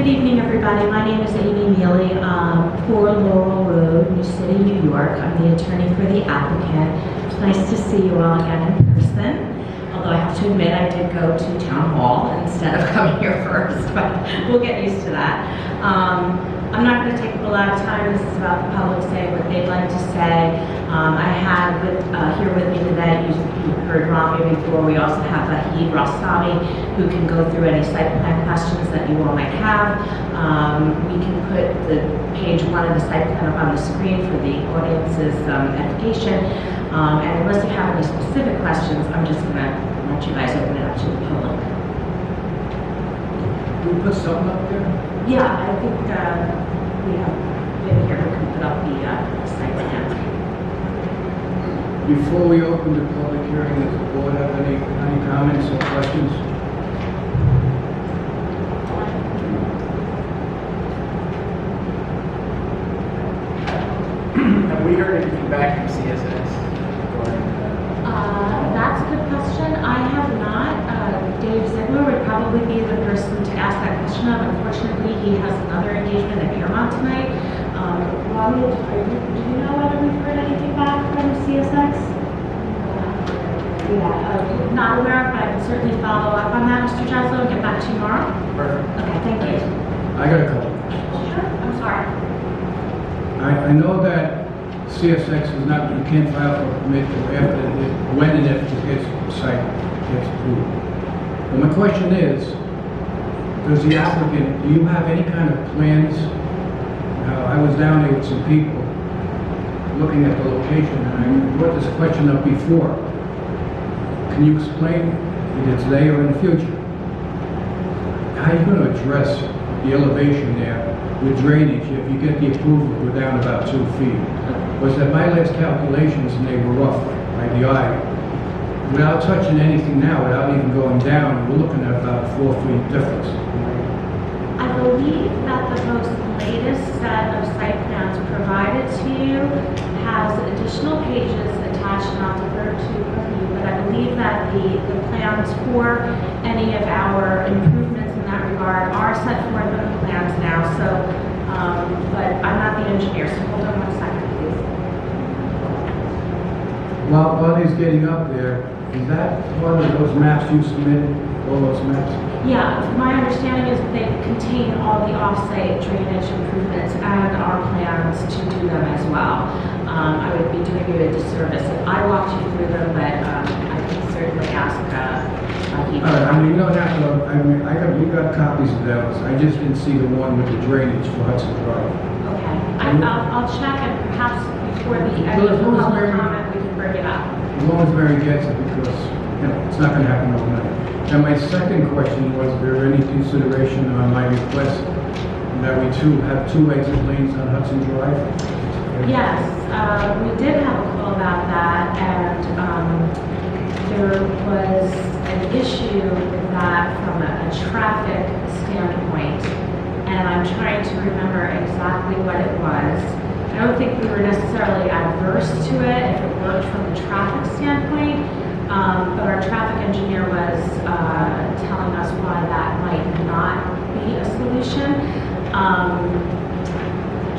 Good evening, everybody. My name is Amy Miele, 4 Laurel Road, New City, New York. I'm the attorney for the applicant. It's nice to see you all again in person. Although I have to admit, I did go to town hall instead of coming here first, but we'll get used to that. I'm not going to take up a lot of time. This is about the public saying what they'd like to say. I have here with me today, you heard Rami before, we also have Vahid Rastami, who can go through any site plan questions that you all might have. We can put the page 1 of the site plan up on the screen for the audience's edification. And unless you have any specific questions, I'm just going to let you guys open it up to the public. Can we put something up there? Yeah, I think we have been here who can put up the site plan. Before we open the public hearing, does the board have any comments or questions? Have we heard anything back from CSX? That's a good question. I have not. Dave Ziegler would probably be the person to ask that question of. Unfortunately, he has another engagement at Piermont tonight. Robbie, do you know whether we've heard anything back from CSX? Yeah, not aware, but I can certainly follow up on that, Mr. Jaslow, and get back to you tomorrow. Perfect. Okay, thank you. I got a couple. Sure, I'm sorry. I know that CSX is not, you can't file for a permit until after, when and if the site gets approved. But my question is, does the applicant, do you have any kind of plans? I was down there with some people looking at the location, and I brought this question up before. Can you explain either today or in the future how you're going to address the elevation there with drainage if you get the approval to go down about 2 feet? Was that my last calculations, and they were rough by the eye. Without touching anything now, without even going down, we're looking at about a 4 feet difference. I believe that the most latest set of site plans provided to you has additional pages attached, and I'll defer to you, but I believe that the plans for any of our improvements in that regard are set forth in the plans now. So, but I'm not the engineer, so hold on 1 second, please. While he's getting up there, is that part of those maps you submitted, all those maps? Yeah, my understanding is that they contain all the off-site drainage improvements and our plans to do them as well. I would be doing you a disservice if I walked you through them, but I can certainly ask All right, I mean, you don't have to, I mean, we got copies of those. I just didn't see the one with the drainage for Hudson Drive. Okay, I'll check, and perhaps before the end of the public comment, we can bring it up. As long as Mary gets it, because, you know, it's not gonna happen overnight. And my second question was, there any consideration on my request that we have 2 exit lanes on Hudson Drive? Yes, we did have a call about that, and there was an issue with that from a traffic standpoint, and I'm trying to remember exactly what it was. I don't think we were necessarily adverse to it if it worked from the traffic standpoint, but our traffic engineer was telling us why that might not be a solution.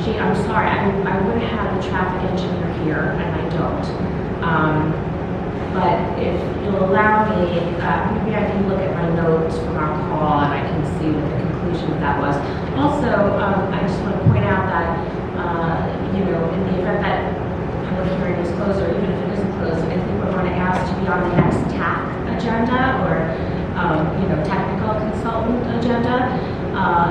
Gee, I'm sorry, I would have had the traffic engineer here, and I don't. But if you'll allow me, maybe I can look at my notes from our call, and I can see what the conclusion of that was. Also, I just want to point out that, you know, in the event that public hearing is closed, or even if it isn't closed, I think we're going to ask to be on the next TAC agenda, or, you know, technical consultant agenda,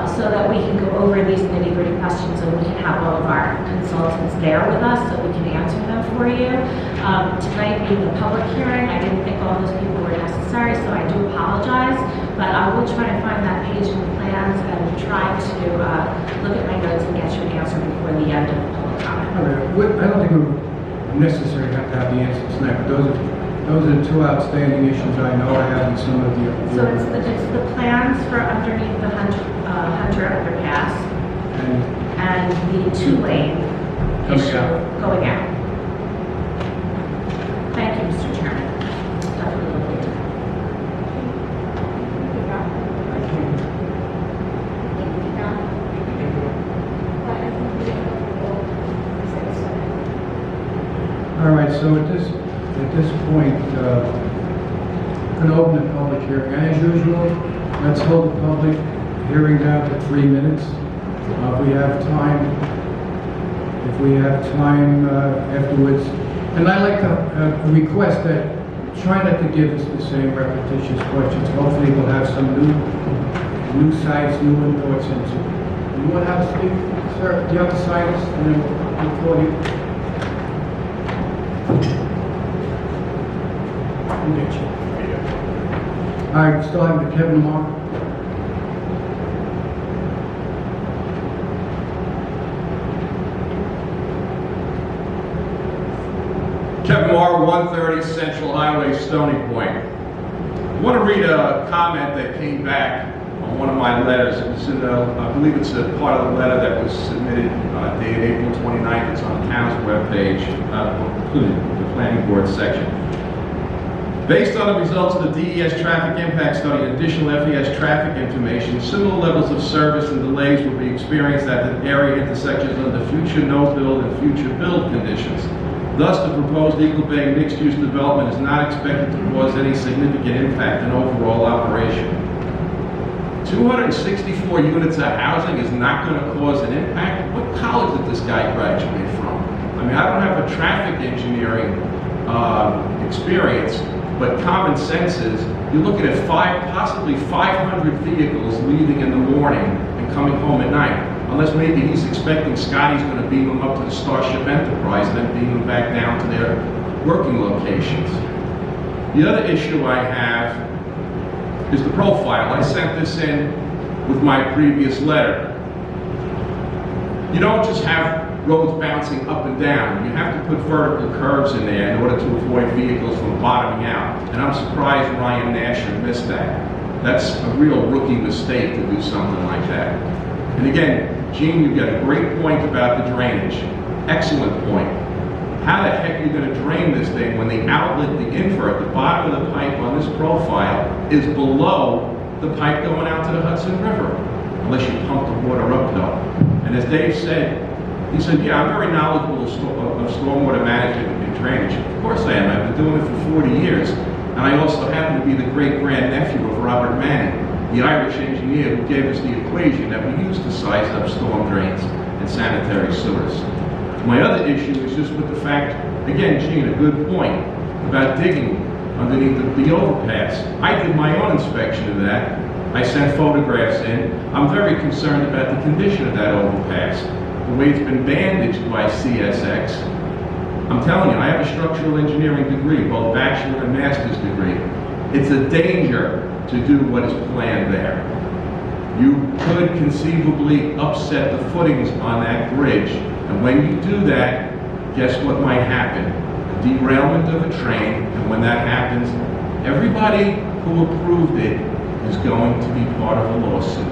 so that we can go over these nitty-gritty questions, and we can have all of our consultants there with us so we can answer them for you. Tonight being the public hearing, I didn't think all those people were necessary, so I do apologize, but I will try and find that page in the plans and try to look at my notes and get you an answer before the end of the public comment. Okay. I don't think we necessarily have to have the answers tonight, but those are the 2 outstanding issues I know I have in some of the... So it's the plans for underneath the Hunter underpass and the 2-lane issue going out. Thank you, Mr. Chairman. Definitely look into that. All right, so at this point, I'm going to open the public hearing. As usual, let's hold the public hearing down to 3 minutes. If we have time afterwards. And I'd like to request that try not to give us the same repetitious questions. Hopefully we'll have some new sites, new inputs into. You want to have a speak, sir? Do you have a silence? And then we'll call you. We'll get you. All right, still have Kevin Mark. Kevin Marr, 130 Central Highway, Stony Point. I want to read a comment that came back on one of my letters. It was in I believe it's a part of the letter that was submitted dated April 29th. It's on the town's webpage, including the planning board section. Based on the results of the DES traffic impact study and additional FES traffic information, similar levels of service and delays will be experienced at the area intersections under future no-build and future build conditions. Thus, the proposed Eagle Bay mixed-use development is not expected to cause any significant impact in overall operation. 264 units of housing is not going to cause an impact? What college did this guy graduate from? I mean, I don't have a traffic engineering experience, but common sense is you're looking at possibly 500 vehicles leaving in the morning and coming home at night. Unless maybe he's expecting Scotty's going to beam them up to the Starship Enterprise and then beam them back down to their working locations. The other issue I have is the profile. I sent this in with my previous letter. You don't just have roads bouncing up and down. You have to put vertical curves in there in order to avoid vehicles from bottoming out. And I'm surprised Ryan Nasher missed that. That's a real rookie mistake to do something like that. And again, Gene, you've got a great point about the drainage. Excellent point. How the heck are you going to drain this thing when the outlet, the invert, the bottom of the pipe on this profile is below the pipe going out to the Hudson River? Unless you pump the water uphill. And as Dave said, he said, yeah, I'm very knowledgeable of stormwater management and drainage. Of course I am. I've been doing it for 40 years. And I also happen to be the great-grandnephew of Robert Manning, the Irish engineer who gave us the equation that we use to size up storm drains and sanitary sewers. My other issue is just with the fact, again, Gene, a good point about digging underneath the overpass. I did my own inspection of that. I sent photographs in. I'm very concerned about the condition of that overpass, the way it's been bandaged by CSX. I'm telling you, I have a structural engineering degree, both bachelor and master's degree. It's a danger to do what is planned there. You could conceivably upset the footings on that bridge, and when you do that, guess what might happen? A derailment of a train, and when that happens, everybody who approved it is going to be part of a lawsuit.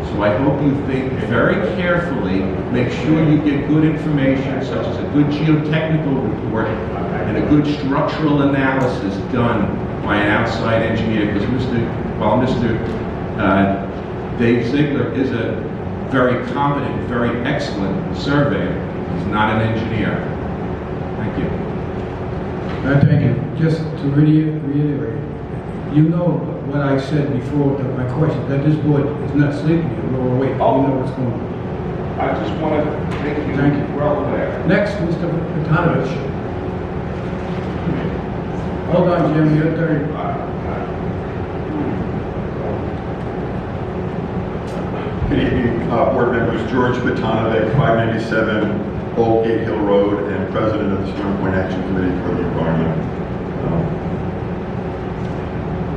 So I hope you think very carefully, make sure you get good information, such as a good geotechnical report and a good structural analysis done by an outside engineer, because Mr. Dave Ziegler is a very competent, very excellent surveyor. He's not an engineer. Thank you. Thank you. Just to reiterate, you know what I said before, my question, that this board is not sleeping, we're awake. You know what's going on. I just want to make you Thank you. well aware. Next, Mr. Matanovic. Hold on, Jim, you're 30. Good evening, board members. George Matanovic, 597 Old Gate Hill Road, and president of the Stony Point Action Committee for the Environment.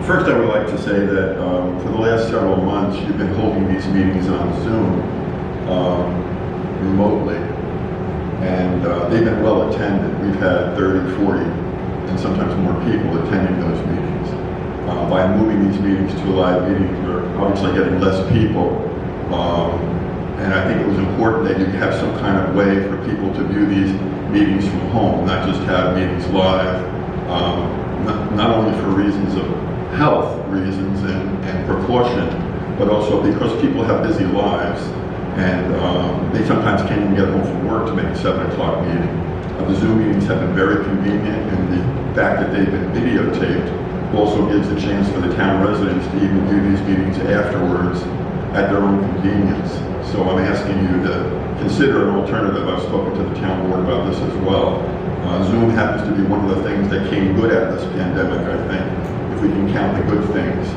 First, I would like to say that for the last several months, you've been holding these meetings on Zoom remotely, and they've been well attended. We've had 30, 40, and sometimes more people attending those meetings. By moving these meetings to a live meeting, we're obviously getting less people, and I think it was important that you have some kind of way for people to view these meetings from home, not just have meetings live, not only for reasons of health reasons and precaution, but also because people have busy lives and they sometimes can't even get home from work to make a 7 o'clock meeting. The Zoom meetings have been very convenient, and the fact that they've been videotaped also gives a chance for the town residents to even view these meetings afterwards at their own convenience. So I'm asking you to consider an alternative. I've spoken to the town board about this as well. Zoom happens to be one of the things that came good out of this pandemic, I think, if we can count the good things.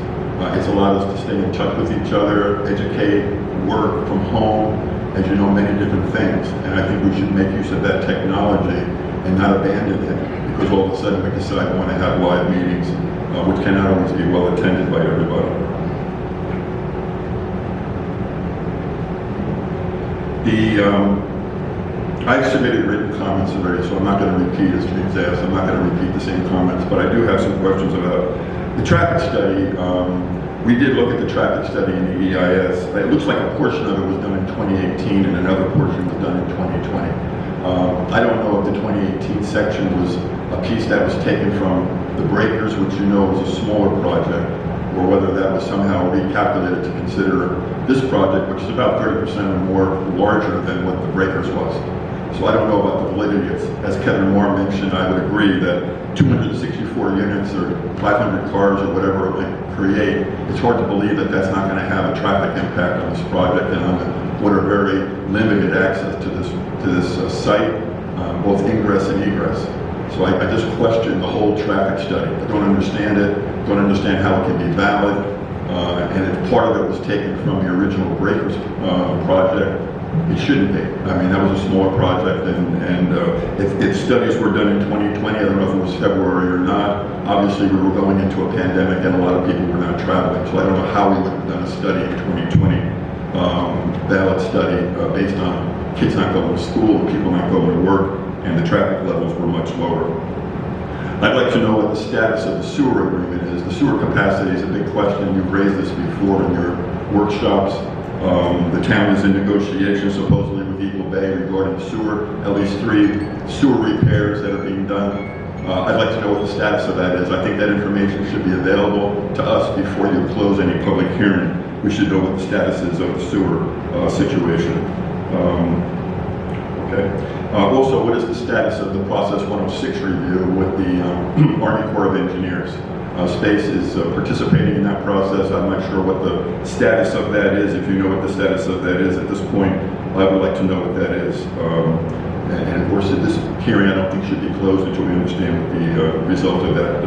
It's allowed us to stay in touch with each other, educate, work from home, as you know, many different things. And I think we should make use of that technology and not abandon it because all of a sudden we decide we want to have live meetings, which cannot always be well attended by everybody. I've submitted written comments already, so I'm not going to repeat as James asked. I'm not going to repeat the same comments, but I do have some questions about the traffic study. We did look at the traffic study in the EIS. It looks like a portion of it was done in 2018 and another portion was done in 2020. I don't know if the 2018 section was a piece that was taken from the breakers, which you know is a smaller project, or whether that was somehow recalculated to consider this project, which is about 30% or more larger than what the breakers was. So I don't know about the validity. As Kevin Moore mentioned, I would agree that 264 units or 500 cars or whatever it might create, it's hard to believe that that's not going to have a traffic impact on this project and on what are very limited access to this site, both ingress and egress. So I just question the whole traffic study. I don't understand it, don't understand how it can be valid, and if part of it was taken from the original breakers project, it shouldn't be. I mean, that was a smaller project, and if studies were done in 2020, I don't know if it was February or not, obviously we were going into a pandemic and a lot of people were not traveling, so I don't know how we would have done a study in 2020, valid study based on kids not going to school, people not going to work, and the traffic levels were much lower. I'd like to know what the status of the sewer agreement is. The sewer capacity is a big question. You've raised this before in your workshops. The town is in negotiations supposedly with Eagle Bay regarding sewer, at least 3 sewer repairs that are being done. I'd like to know what the status of that is. I think that information should be available to us before you close any public hearing. We should know what the status is of the sewer situation. Okay. Also, what is the status of the Process 106 review with the Army Corps of Engineers? SPACE is participating in that process. I'm not sure what the status of that is. If you know what the status of that is at this point, I would like to know what that is. And of course, this hearing I don't think should be closed until we understand what the result of that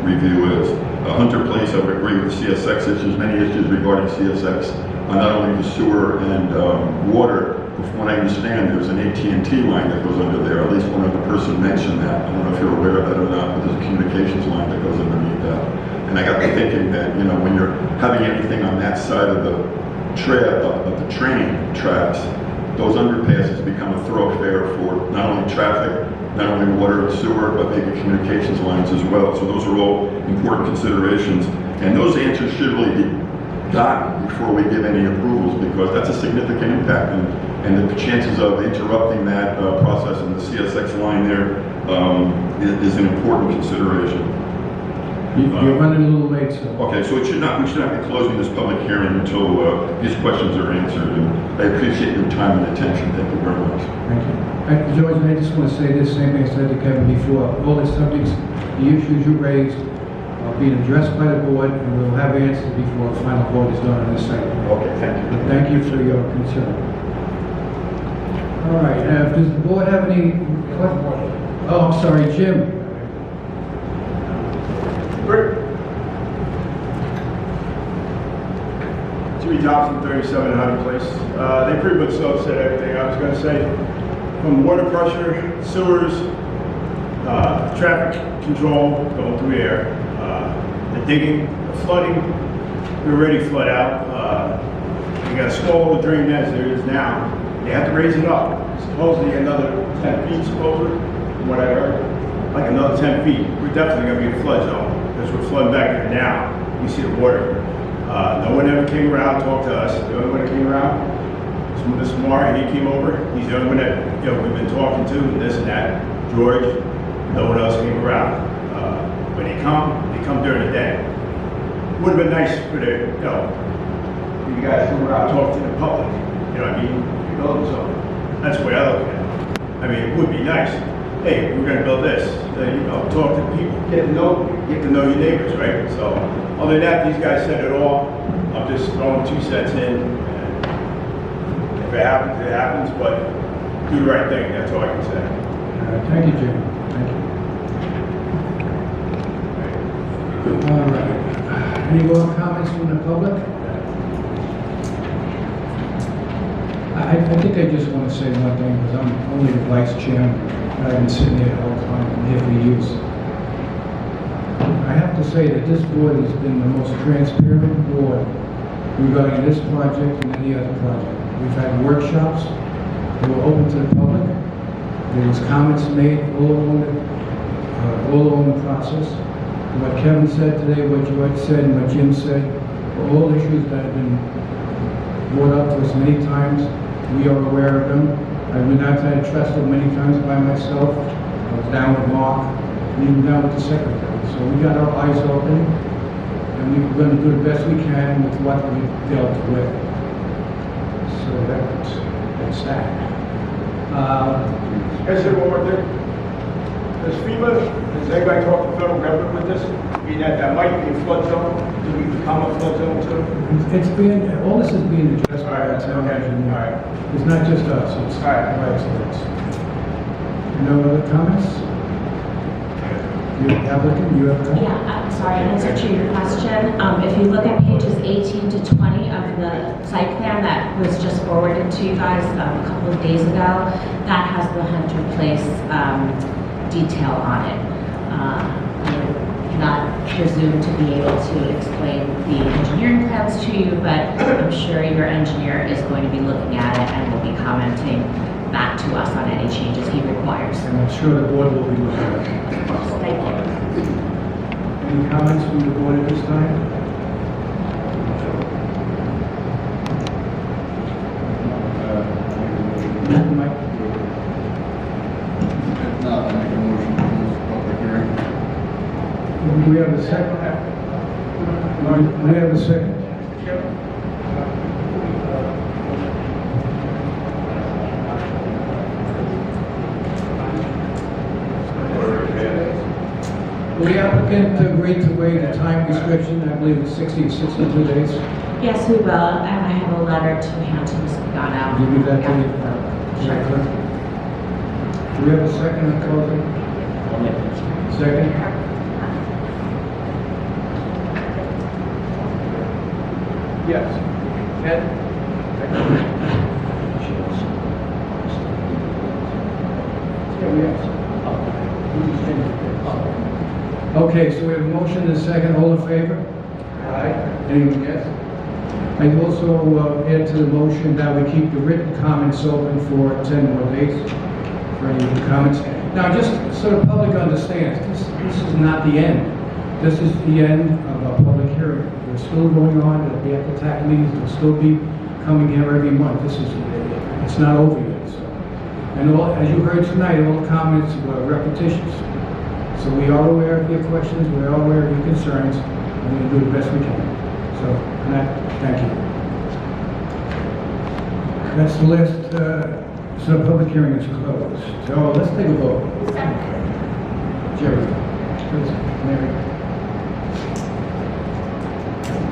review is. Hunter Place, I would agree with the CSX issues, many issues regarding CSX, not only the sewer and water. From what I understand, there's an AT&T line that goes under there. At least one other person mentioned that. I don't know if you're aware of that or not, but there's a communications line that goes underneath that. And I got to thinking that, you know, when you're having anything on that side of the train tracks, those underpasses become a thoroughfare for not only traffic, not only water and sewer, but maybe communications lines as well. So those are all important considerations. And those answers should really be gotten before we give any approvals, because that's a significant impact, and the chances of interrupting that process in the CSX line there is an important consideration. You're running a little late, sir. Okay, so we should not be closing this public hearing until these questions are answered, and I appreciate your time and attention. Thank you very much. Thank you. George, I just want to say this, same thing I said to Kevin before. All the subjects, the issues you raised are being addressed by the board, and we'll have answers before the final vote is done on this site. Okay, thank you. But thank you for your concern. All right, does the board have any questions? Oh, I'm sorry, Jim. Jimmy Thompson, 3700 Place. They pretty much said everything I was going to say. From water pressure, sewers, traffic control going through air, the digging, the flooding, we're already flood out. We got a small drain as there is now. They have to raise it up. Supposedly another 10 feet, supposedly, from what I heard. Like another 10 feet. We're definitely going to be in a flood zone, because we're flooding back there now. You see the water. No one ever came around, talked to us. The only one that came around was Mr. Moore, and he came over. He's the only one that we've been talking to, and this and that. George, no one else came around. When they come during the day. Would have been nice for you guys come around and talk to the public. You know what I mean? You're building something. That's the way I look at it. I mean, it would be nice. hey, we're gonna build this, then, you know, talk to people, get to know your neighbors, right? So, other than that, these guys said it all. I'm just throwing 2 cents in. And if it happens, it happens, but do the right thing, that's all I can say. Thank you, Jim. Thank you. All right. Any more comments from the public? I think I just want to say one thing, because I'm only the vice chairman. I've been sitting here the whole time, I'm here for years. I have to say that this board has been the most transparent board regarding this project and any other project. We've had workshops, they were open to the public. There was comments made all along the process. What Kevin said today, what George said, and what Jim said, were all issues that have been brought up to us many times. We are aware of them. I've been outside of Trestle many times by myself. I was down with Mark, and even down with the secretary. So we got our eyes open, and we're going to do the best we can with what we dealt with. So that's that. Can I say one more thing? Does FEMA, has anybody talked to federal government with this? Meaning that might be a flood zone, do we become a flood zone too? It's being, all this is being addressed by our town Okay, engineer. all right. It's not just us, it's All right. our experts. No other comments? You applicant, you have a comment? Yeah, I'm sorry, in answer to your question, if you look at pages 18 to 20 of the site plan that was just forwarded to you guys a couple of days ago, that has the Hunter Place detail on it. I'm not presumed to be able to explain the engineering plans to you, but I'm sure your engineer is going to be looking at it and will be commenting back to us on any changes he requires. And I'm sure the board will be looking at it. Thank you. Any comments from the board at this time? Mike? If not, I make a motion to close the public hearing. Do we have a second? Do we have a second? The applicant agreed to waive the time restriction, I believe it's 60 to 62 days. Yes, we will, and I have a letter to hand to Ms. Pagano. Will you give that to me? Sure. Do we have a second on closing? Second? Yes. Ed? Okay, so we have a motion and a second, all in favor? Aye. Anyone against? I also add to the motion that we keep the written comments open for 10 more days for any written comments. Now, just so the public understands, this is not the end. This is the end of a public hearing. We're still going on, there'll be at the TAC meetings, we'll still be coming here every month. It's not over yet. So. And as you heard tonight, all the comments were repetitious. So we are aware of your questions, we are aware of your concerns, and we're going to do the best we can. So, and thank you. That's the last, so the public hearing is closed. So let's take a vote. Jerry, please, Mary.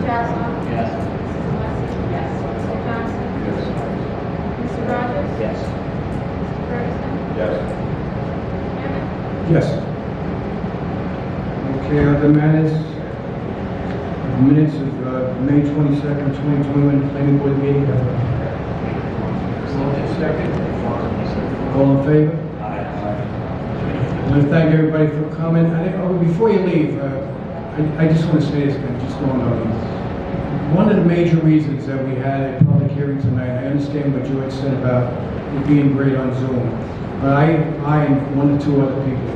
Jaslow? Yes. Mrs. Alessi? Yes. Mr. Johnson? Yes. Mr. Rogers? Yes. Mr. Ferguson? Yes. Chairman? Yes. Okay, other matters? Minutes of May 22nd, 2021, planning board meeting. All in favor? I want to thank everybody for coming. Before you leave, I just want to say this, I'm just going on. One of the major reasons that we had a public hearing tonight, I understand what George said about it being great on Zoom, but I and one or two other people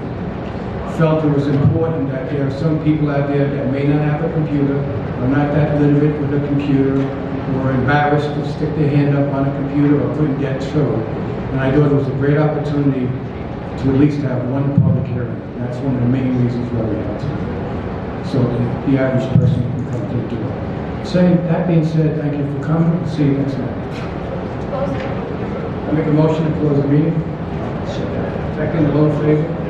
felt it was important that there are some people out there that may not have a computer, or not that literate with a computer, or embarrassed to stick their hand up on a computer or couldn't get through. And I thought it was a great opportunity to at least have one public hearing. That's one of the main reasons why we had to. So the average person can come to the door. That being said, thank you for coming. See you next month. Close the public hearing. I make a motion to close the meeting. Second, all in favor?